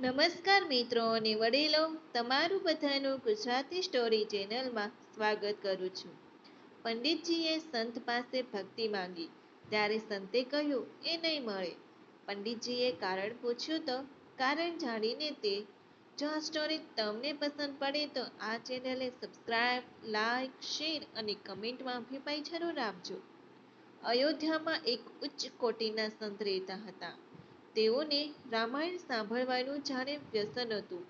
નમસ્કાર મિત્રો અને વડીલો, તમારું બધાનું ગુજરાતી સ્ટોરી ચેનલમાં સ્વાગત કરું છું. પંડિતજીએ સંત પાસે ભક્તિ માંગી ત્યારે સંતે કહ્યું એ નહીં મળે. પંડિતજીએ કારણ પૂછ્યું તો કારણ જાણીને તે જો આ સ્ટોરી તમને પસંદ પડે તો આ ચેનલને સબસ્ક્રાઇબ, લાઈક, શેર અને કમેન્ટમાં અભિપ્રાય જરૂર આપજો. અયોધ્યામાં એક ઉચ્ચ કોટીના સંત રહેતા હતા. તેઓને રામાયણ સાંભળવાનું જાણે વ્યસન હતું.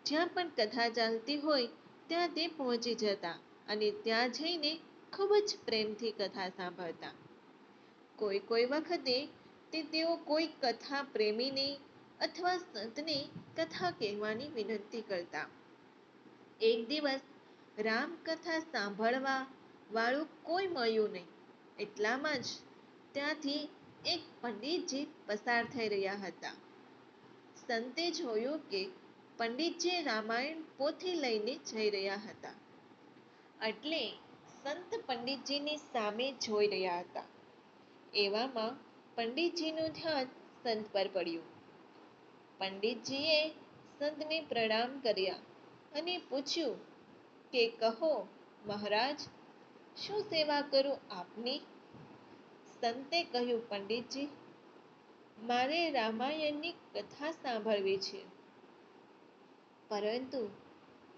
જ્યાં પણ કથા ચાલતી હોય ત્યાં તે પહોંચી જતા અને ત્યાં જઈને ખૂબ જ પ્રેમથી કથા સાંભળતા. કોઈ કોઈ વખતે તેઓ કોઈ કથા પ્રેમીને અથવા સંતને કથા કહેવાની વિનંતી કરતા. એક દિવસ રામકથા સાંભળવા વાળું કોઈ મળ્યું નહીં. એટલામાં જ ત્યાંથી એક પંડિતજી પસાર થઈ રહ્યા હતા. સંતે જોયું કે પંડિતજી રામાયણ પોથી લઈને જઈ રહ્યા હતા. એટલે સંત પંડિતજીની સામે જોઈ રહ્યા હતા. એવામાં પંડિતજીનું ધ્યાન સંત પર પડ્યું. પંડિતજીએ સંતને પ્રણામ કર્યા અને પૂછ્યું કે કહો મહારાજ, શું સેવા કરું આપની? સંતે કહ્યું, પંડિતજી, મારે રામાયણની કથા સાંભળવી છે, પરંતુ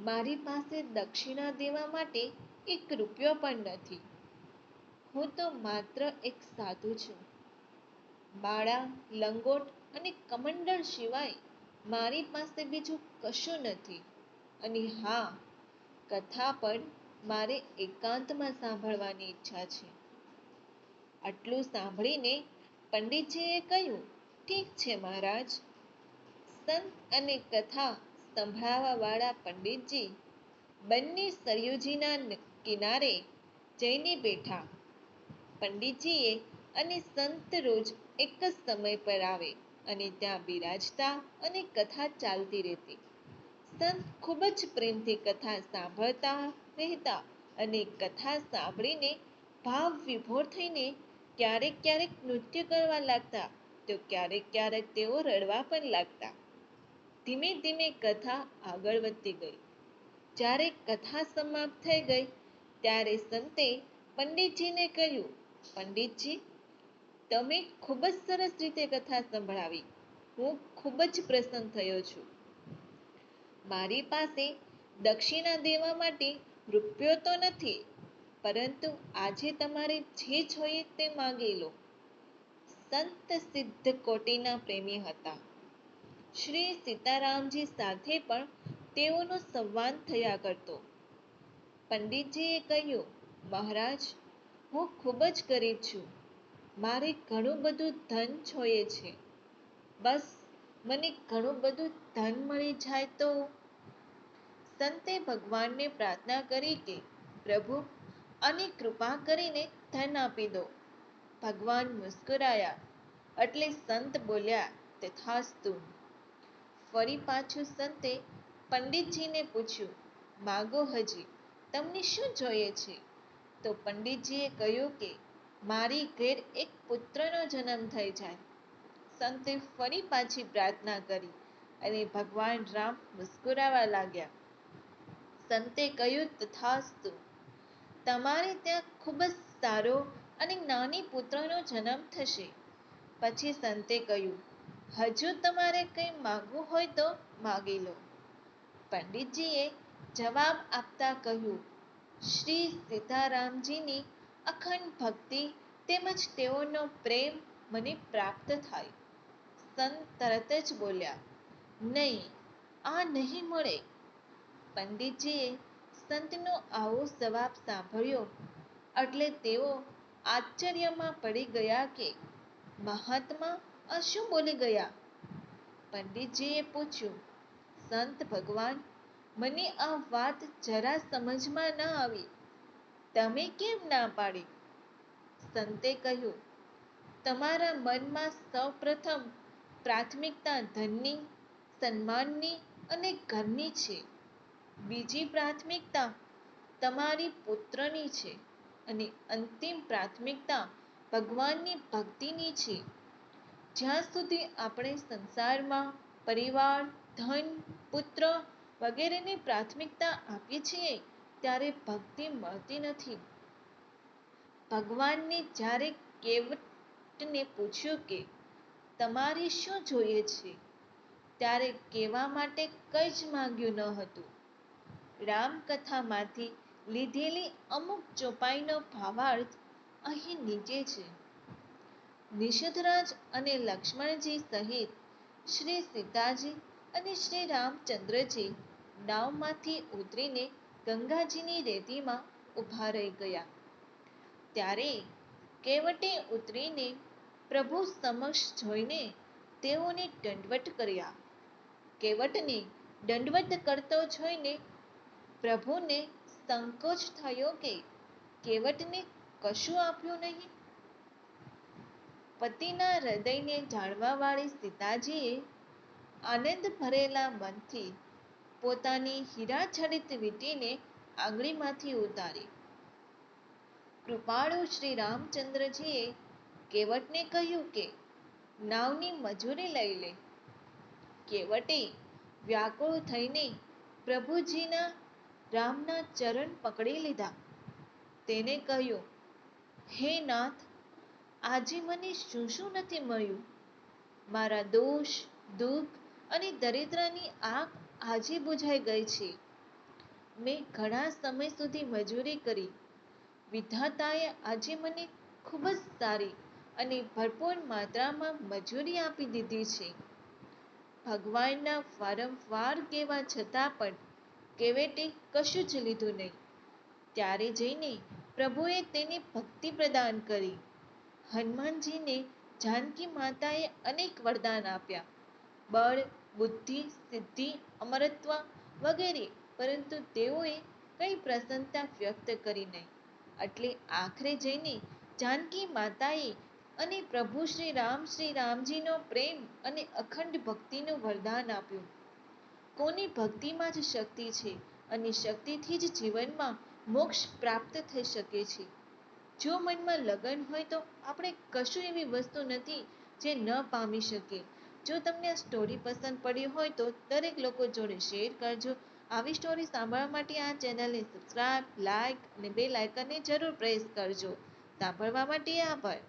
મારી પાસે દક્ષિણા દેવા માટે એક રૂપિયો પણ નથી. હું તો માત્ર એક સાધુ છું. માળા, લંગોટ અને કમંડળ સિવાય મારી પાસે બીજું કશું નથી. અને હા, કથા પણ મારે એકાંતમાં સાંભળવાની ઈચ્છા છે. આટલું સાંભળીને પંડિતજીએ કહ્યું, ઠીક છે મહારાજ. સંત અને કથા સંભળાવવા વાળા પંડિતજી બંને સરયુજીના કિનારે જઈને બેઠા. પંડિતજીએ અને સંત રોજ એક જ સમય પર આવે અને ત્યાં બિરાજતા અને કથા ચાલતી રહેતી. સંત ખૂબ જ પ્રેમથી કથા સાંભળતા રહેતા અને કથા સાંભળીને ભાવ વિભોર થઈને ક્યારેક ક્યારેક નૃત્ય કરવા લાગતા તો ક્યારેક ક્યારેક તેઓ રડવા પણ લાગતા. ધીમે ધીમે કથા આગળ વધતી ગઈ. જ્યારે કથા સમાપ્ત થઈ ગઈ ત્યારે સંતે પંડિતજીને કહ્યું, પંડિતજી, તમે ખૂબ જ સરસ રીતે કથા સંભળાવી. હું ખૂબ જ પ્રસન્ન થયો છું. મારી પાસે દક્ષિણા દેવા માટે રૂપિયો તો નથી, પરંતુ આજે તમારે જે જોઈએ તે માંગી લો. સંત સિદ્ધ કોટીના પ્રેમી હતા. શ્રી સીતારામજી સાથે પણ તેઓનો સંવાદ થયા કરતો. પંડિતજીએ કહ્યું, મહારાજ, હું ખૂબ જ ગરીબ છું. મારે ઘણું બધું ધન જોઈએ છે. બસ મને ઘણું બધું ધન મળી જાય તો. સંતે ભગવાનને પ્રાર્થના કરી કે પ્રભુ, આની કૃપા કરીને ધન આપી દો. ભગવાન મુસ્કુરાયા એટલે સંત બોલ્યા, તથાસ્તુ. ફરી પાછું સંતે પંડિતજીને પૂછ્યું, માગો હજી, તમને શું જોઈએ છે? તો પંડિતજીએ કહ્યું કે મારી ઘેર એક પુત્રનો જન્મ થઈ જાય. સંતે ફરી પાછી પ્રાર્થના કરી અને ભગવાન રામ મુસ્કુરાવા લાગ્યા. સંતે કહ્યું, તથાસ્તુ. તમારે ત્યાં ખૂબ જ સારો અને નાની પુત્રનો જન્મ થશે. પછી સંતે કહ્યું, હજુ તમારે કંઈ માંગવું હોય તો માગી લો. પંડિતજીએ જવાબ આપતા કહ્યું, શ્રી સીતારામજીની અખંડ ભક્તિ તેમજ તેઓનો પ્રેમ મને પ્રાપ્ત થાય. સંત તરત જ બોલ્યા, નહીં, આ નહીં મળે. પંડિતજીએ સંતનો આવો જવાબ સાંભળ્યો એટલે તેઓ આશ્ચર્યમાં પડી ગયા કે મહાત્મા આ શું બોલી ગયા. પંડિતજીએ પૂછ્યું, સંત ભગવાન, મને આ વાત જરા સમજમાં ન આવી. તમે કેમ ના પાડી? સંતે કહ્યું, તમારા મનમાં સૌપ્રથમ પ્રાથમિકતા ધનની, સન્માનની અને ઘરની છે. બીજી પ્રાથમિકતા તમારી પુત્રની છે અને અંતિમ પ્રાથમિકતા ભગવાનની ભક્તિની છે. જ્યાં સુધી આપણે સંસારમાં પરિવાર, ધન, પુત્ર વગેરેને પ્રાથમિકતા આપીએ છીએ ત્યારે ભક્તિ મળતી નથી. ભગવાનને જ્યારે કેવટને પૂછ્યું કે તમારે શું જોઈએ છે ત્યારે કહેવા માટે કંઈ જ માંગ્યું ન હતું. રામકથામાંથી લીધેલી અમુક ચોપાઈનો ભાવાર્થ અહીં નીચે છે. નિષધરાજ અને લક્ષ્મણજી સહિત શ્રી સીતાજી અને શ્રી રામચંદ્રજી નાવમાંથી ઉતરીને ગંગાજીની રેતીમાં ઊભા રહી ગયા. ત્યારે કેવટે ઉતરીને પ્રભુ સમક્ષ જોઈને તેઓને દંડવત કર્યા. કેવટને દંડવત કરતો જોઈને પ્રભુને સંકોચ થયો કે કેવટને કશું આપ્યું નહીં. પતિના હૃદયને જાણવાવાળી સીતાજીએ આનંદ ભરેલા મનથી પોતાની હીરાજડિત વીંટીને આંગળીમાંથી ઉતારી. કૃપાળુ શ્રી રામચંદ્રજીએ કેવટને કહ્યું કે નાવની મજૂરી લઈ લે. કેવટે વ્યાકુળ થઈને પ્રભુજીના રામના ચરણ પકડી લીધા. તેને કહ્યું, હે નાથ, આજે મને શું શું નથી મળ્યું? મારા દોષ, દુઃખ અને દરિદ્રની આગ આજે બુઝાઈ ગઈ છે. મેં ઘણા સમય સુધી મજૂરી કરી. વિધાતાએ આજે મને ખૂબ જ સારી અને ભરપૂર માત્રામાં મજૂરી આપી દીધી છે. ભગવાનના વારંવાર કહેવા છતાં પણ કેવટે કશું જ લીધું નહીં. ત્યારે જઈને પ્રભુએ તેને ભક્તિ પ્રદાન કરી. હનુમાનજીને જાનકી માતાએ અનેક વરદાન આપ્યા, બળ, બુદ્ધિ, સિદ્ધિ, અમરત્વ વગેરે, પરંતુ તેઓએ કંઈ પ્રસન્નતા વ્યક્ત કરી નહીં. એટલે આખરે જઈને જાનકી માતાએ અને પ્રભુ શ્રી રામજીનો પ્રેમ અને અખંડ ભક્તિનું વરદાન આપ્યું. કોની ભક્તિમાં જ શક્તિ છે અને શક્તિથી જ જીવનમાં મોક્ષ પ્રાપ્ત થઈ શકે છે. જો મનમાં લગન હોય તો આપણે કશું એવી વસ્તુ નથી જે ન પામી શકીએ. જો તમને આ સ્ટોરી પસંદ પડી હોય તો દરેક લોકો જોડે શેર કરજો. આવી સ્ટોરી સાંભળવા માટે આ ચેનલને સબસ્ક્રાઇબ, લાઇક અને બેલ આઇકનને જરૂર પ્રેસ કરજો. સાંભળવા માટે આભાર.